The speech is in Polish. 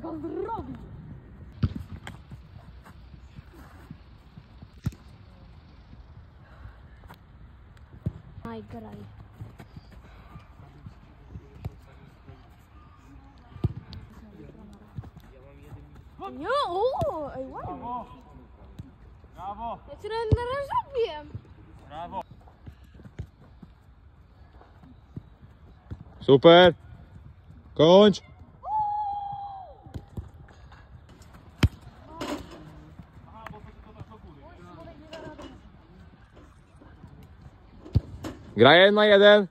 Jak on zrobi? Aj, graj. Nie, o, ej, ładnie. Brawo! Brawo! Ja cię na razie zabiłem. Brawo! Super! Kończ! Gra 1-1.